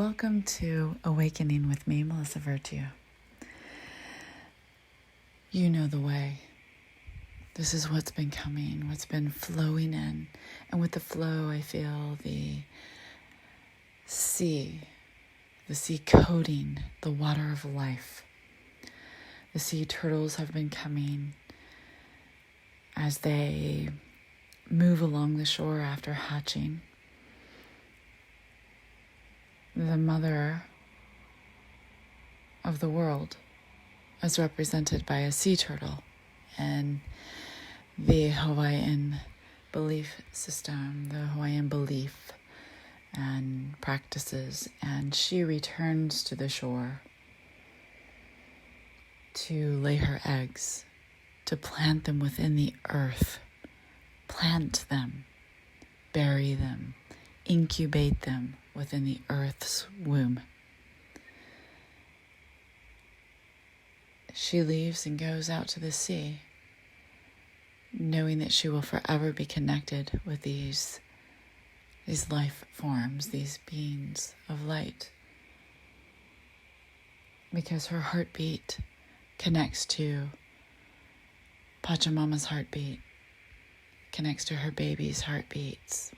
welcome to Awakening with me, Melissa Virtue. You know the way. This is what's been coming, what's been flowing in. And with the flow, I feel the sea coating the water of life. The sea turtles have been coming as they move along the shore after hatching. The mother of the world is represented by a sea turtle and the Hawaiian belief system, the Hawaiian belief and practices, and she returns to the shore to lay her eggs, to plant them within the earth, plant them, bury them, incubate them within the earth's womb. She leaves and goes out to the sea, knowing that she will forever be connected with these life forms, these beings of light, because her heartbeat connects to Pachamama's heartbeat, connects to her baby's heartbeats,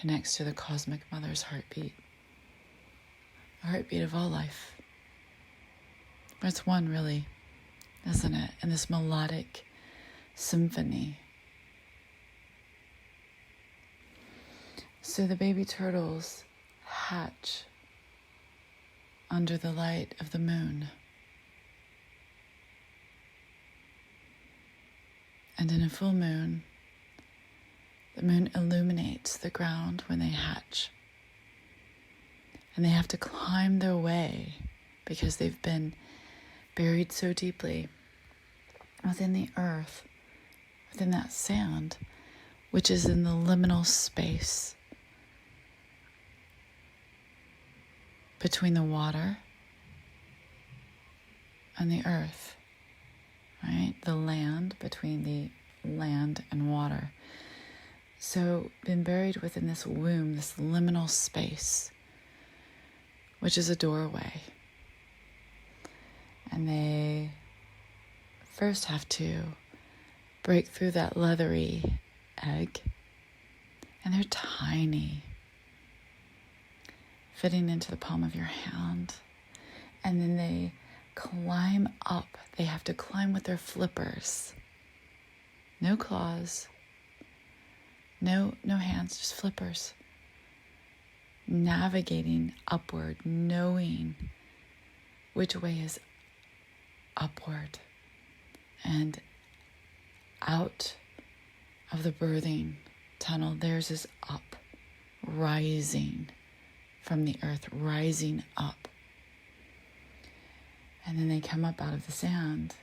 connects to the cosmic mother's heartbeat, the heartbeat of all life. It's one, really, isn't it? In this melodic symphony. So the baby turtles hatch under the light of the moon. And in a full moon, the moon illuminates the ground when they hatch. And they have to climb their way because they've been buried so deeply within the earth, within that sand, which is in the liminal space between the water and the earth, right? The land, between the land and water. So, been buried within this womb, this liminal space, which is a doorway. And they first have to break through that leathery egg. And they're tiny, fitting into the palm of your hand. And then they climb up. They have to climb with their flippers. No claws. No hands, just flippers. Navigating upward, knowing which way is upward and out of the birthing tunnel. Theirs is up, rising from the earth, rising up. And then they come up out of the sand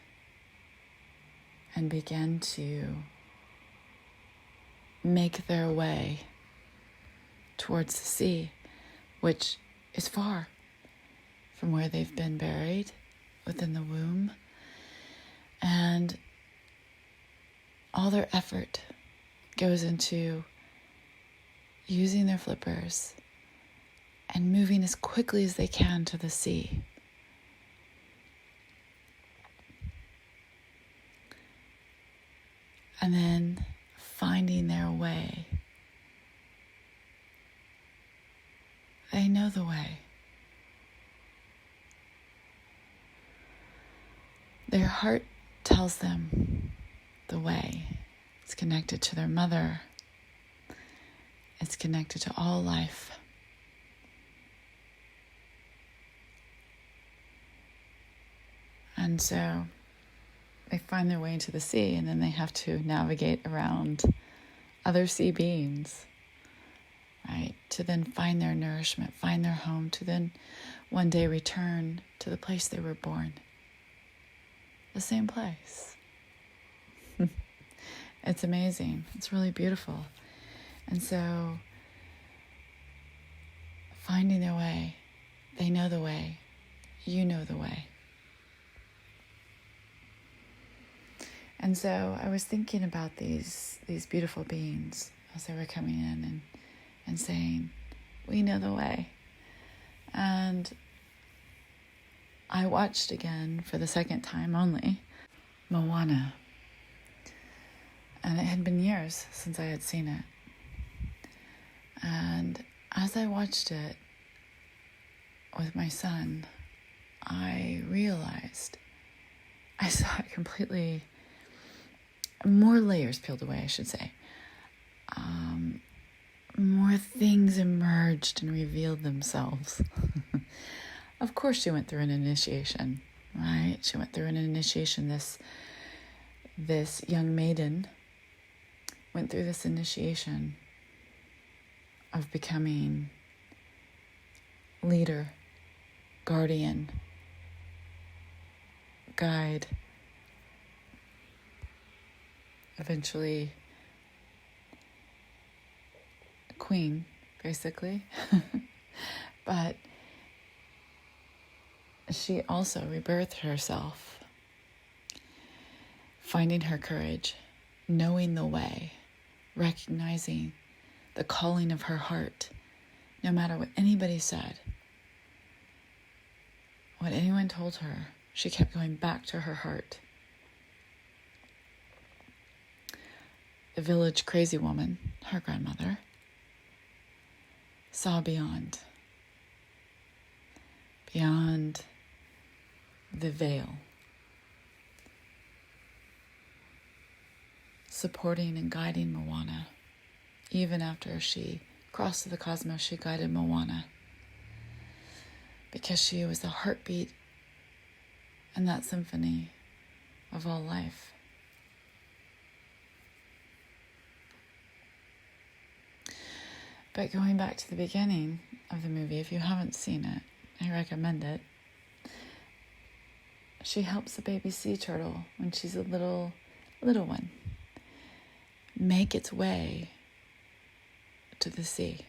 and begin to make their way towards the sea, which is far from where they've been buried within the womb. And all their effort goes into using their flippers and moving as quickly as they can to the sea. And then finding their way. They know the way. Their heart tells them the way. It's connected to their mother. It's connected to all life. And so they find their way into the sea, and then they have to navigate around other sea beings, right? To then find their nourishment, find their home, to then one day return to the place they were born. The same place. It's amazing. It's really beautiful. And so finding their way, they know the way, you know the way. And so I was thinking about these beautiful beings as they were coming in and saying, we know the way. And I watched again for the second time only, Moana. And it had been years since I had seen it. And as I watched it with my son, I realized I saw it completely, more layers peeled away, I should say. More things emerged and revealed themselves. Of course she went through an initiation, right? She went through an initiation. This young maiden went through this initiation of becoming leader, guardian, guide, eventually queen, basically. But she also rebirthed herself, finding her courage, knowing the way, recognizing the calling of her heart, no matter what anybody said, what anyone told her. She kept going back to her heart. The village crazy woman, her grandmother, saw beyond the veil, supporting and guiding Moana. Even after she crossed the cosmos, she guided Moana, because she was the heartbeat in that symphony of all life. But going back to the beginning of the movie, if you haven't seen it, I recommend it. She helps a baby sea turtle when she's a little one make its way to the sea,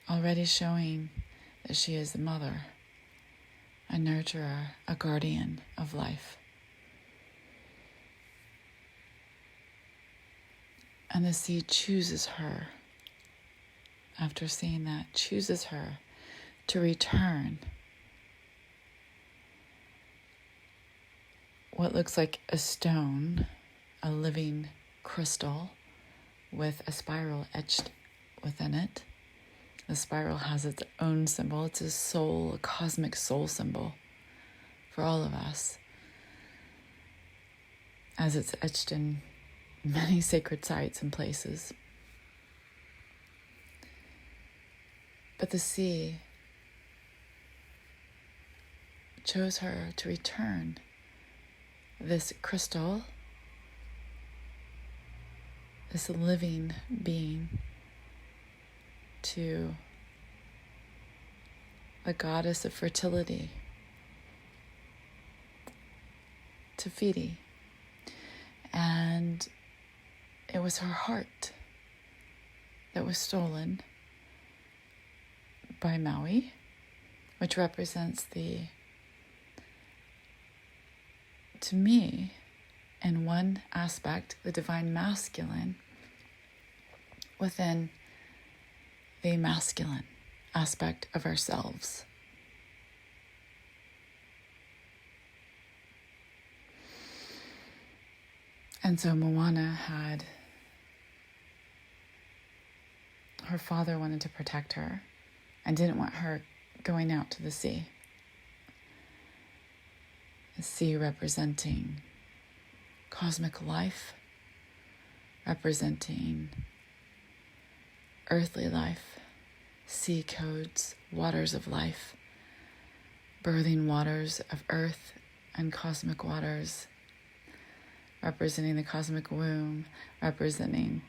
already showing that she is a mother, a nurturer, a guardian of life. And the sea chooses her, after seeing that, chooses her to return what looks like a stone, a living crystal with a spiral etched within it. The spiral has its own symbol. It's a soul, a cosmic soul symbol for all of us, as it's etched in many sacred sites and places. But the sea chose her to return this crystal, this living being, to the goddess of fertility, to Fidi. And it was her heart that was stolen by Maui, which represents to me, in one aspect, the divine masculine within the masculine aspect of ourselves. And so Moana her father wanted to protect her and didn't want her going out to the sea. The sea representing cosmic life, representing earthly life, sea codes, waters of life, birthing waters of earth and cosmic waters, representing the cosmic womb, representing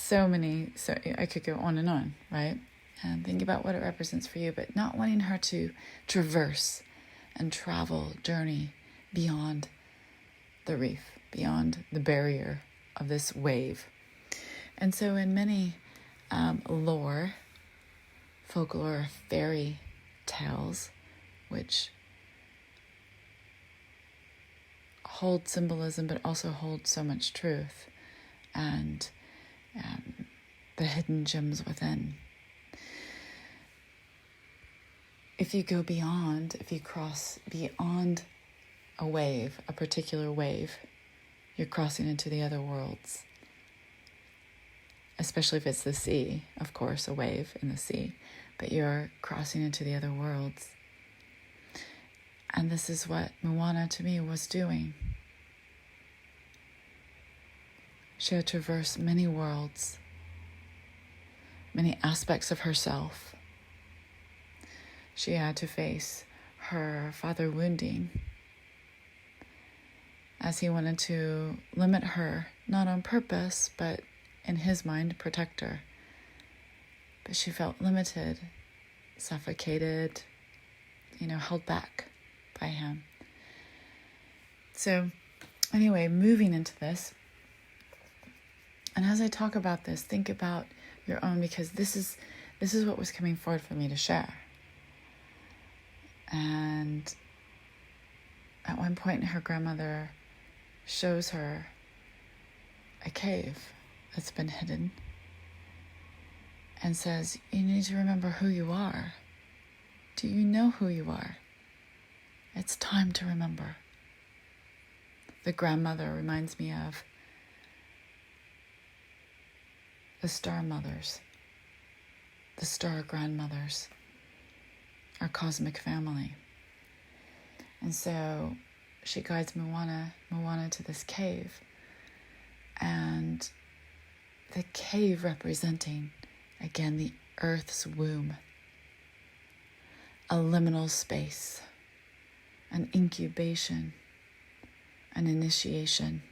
so I could go on and on, right? And think about what it represents for you, but not wanting her to traverse and travel, journey beyond the reef, beyond the barrier of this wave. And so in many folklore, fairy tales, which hold symbolism but also hold so much truth and the hidden gems within, if you go beyond, if you cross beyond a wave, a particular wave, you're crossing into the other worlds. Especially if it's the sea, of course, a wave in the sea. But you're crossing into the other worlds. And this is what Moana to me was doing. She had traversed many worlds, many aspects of herself. She had to face her father wounding as he wanted to limit her, not on purpose, but in his mind, protect her. But she felt limited, suffocated, held back by him. So anyway, moving into this, and as I talk about this, think about your own, because this is what was coming forward for me to share. And at one point, her grandmother shows her a cave that's been hidden and says, you need to remember who you are. Do you know who you are? It's time to remember. The grandmother reminds me of the StarMothers, the star grandmothers, our cosmic family. And so she guides Moana to this cave, and the cave representing, again, the earth's womb, a liminal space, an incubation, an initiation,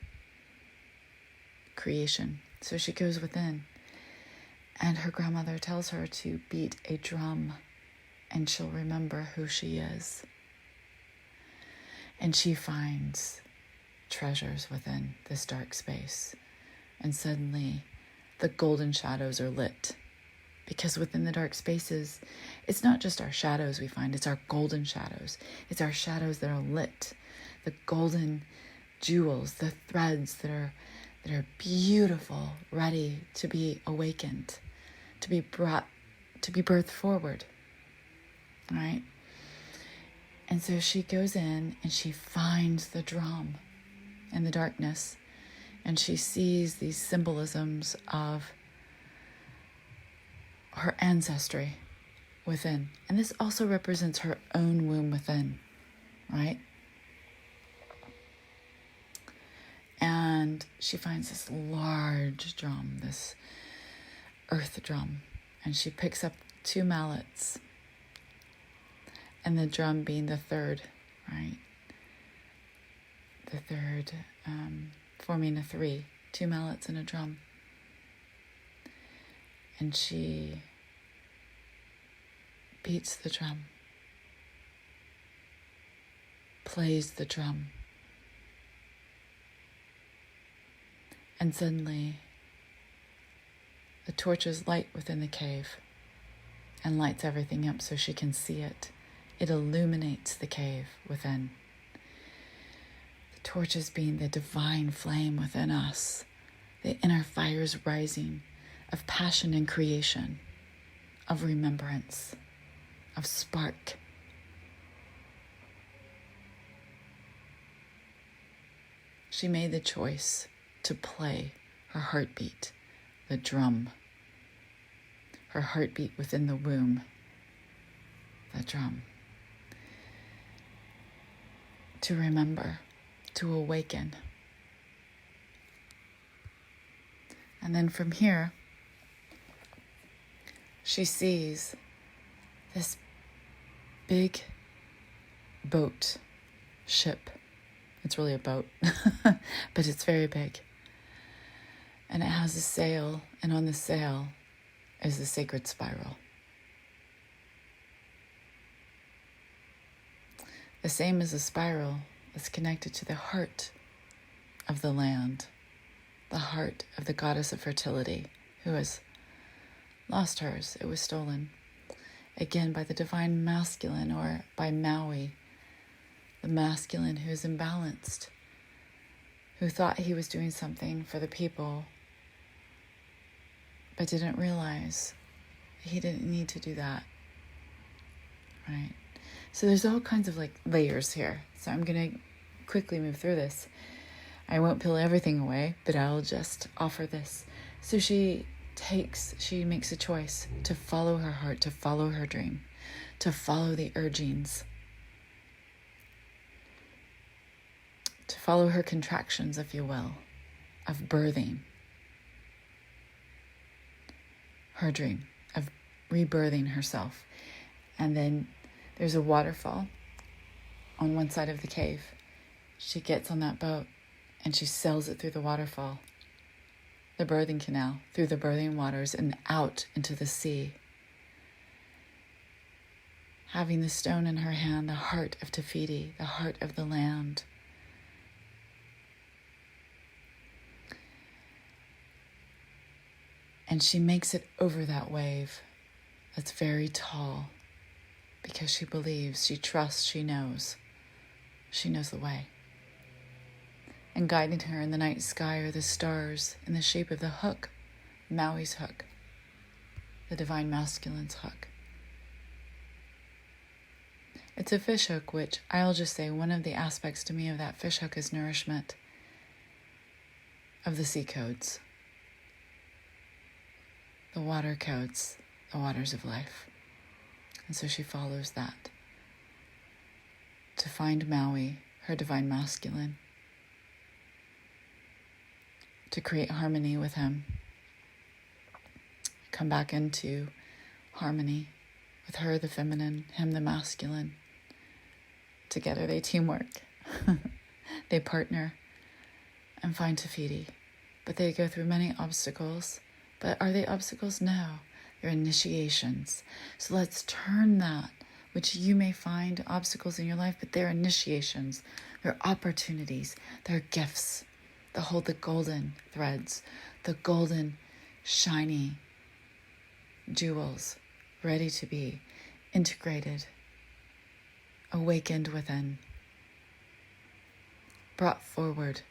creation. So she goes within, and her grandmother tells her to beat a drum, and she'll remember who she is. And she finds treasures within this dark space. And suddenly, the golden shadows are lit. Because within the dark spaces, it's not just our shadows we find, it's our golden shadows. It's our shadows that are lit. The golden jewels, the threads that are beautiful, ready to be awakened, to be birthed forward. Right? And so she goes in and she finds the drum in the darkness, and she sees these symbolisms of her ancestry within. And this also represents her own womb within, right? And she finds this large drum, this earth drum, and she picks up 2 mallets, and the drum being the third, right? The third, forming a 3, 2 mallets and a drum. And she beats the drum, plays the drum, and suddenly the torches light within the cave and lights everything up so she can see it. It illuminates the cave within. The torches being the divine flame within us, the inner fires rising of passion and creation, of remembrance, of spark. She made the choice to play her heartbeat, the drum. Her heartbeat within the womb, the drum. To remember, to awaken. And then from here, she sees this big boat, ship. It's really a boat, but it's very big. And it has a sail, and on the sail is the sacred spiral. The same as a spiral is connected to the heart of the land, the heart of the goddess of fertility, who has lost hers. It was stolen, again, by the divine masculine, or by Maui, the masculine who is imbalanced, who thought he was doing something for the people, but didn't realize he didn't need to do that, right? So there's all kinds of like layers here. So I'm going to quickly move through this. I won't peel everything away, but I'll just offer this. So she makes a choice to follow her heart, to follow her dream, to follow the urgings, to follow her contractions, if you will, of birthing her dream, of rebirthing herself. And then there's a waterfall on one side of the cave. She gets on that boat and she sails it through the waterfall, the birthing canal, through the birthing waters and out into the sea. Having the stone in her hand, the heart of Te Fiti, the heart of the land. And she makes it over that wave that's very tall because she believes, she trusts, she knows. She knows the way. And guiding her in the night sky are the stars in the shape of the hook, Maui's hook, the divine masculine's hook. It's a fish hook, which I'll just say one of the aspects to me of that fish hook is nourishment of the sea codes, the water codes, the waters of life. And so she follows that to find Maui, her divine masculine, to create harmony with him, come back into harmony with her, the feminine, him, the masculine. Together they teamwork, they partner and find Te Fiti. But they go through many obstacles. But are they obstacles? No, they're initiations. So let's turn that, which you may find obstacles in your life, but they're initiations, they're opportunities, they're gifts that hold the golden threads, the golden, shiny jewels, ready to be integrated, awakened within, brought forward.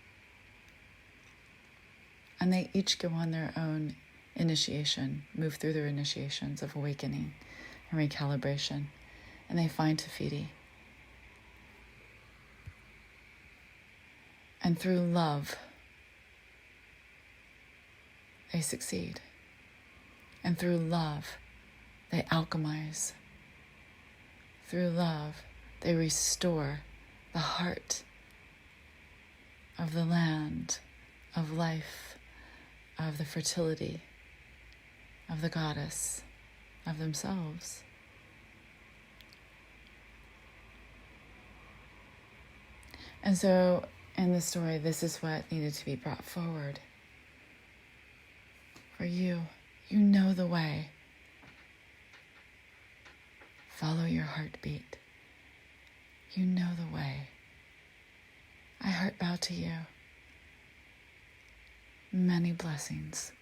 And they each go on their own initiation, move through their initiations of awakening and recalibration, and they find Te Fiti. And through love, they succeed. And through love, they alchemize. Through love, they restore the heart of the land, of life, of the fertility, of the goddess, of themselves. And so in the story, this is what needed to be brought forward. For you, you know the way. Follow your heartbeat. You know the way. I heart bow to you. Many blessings.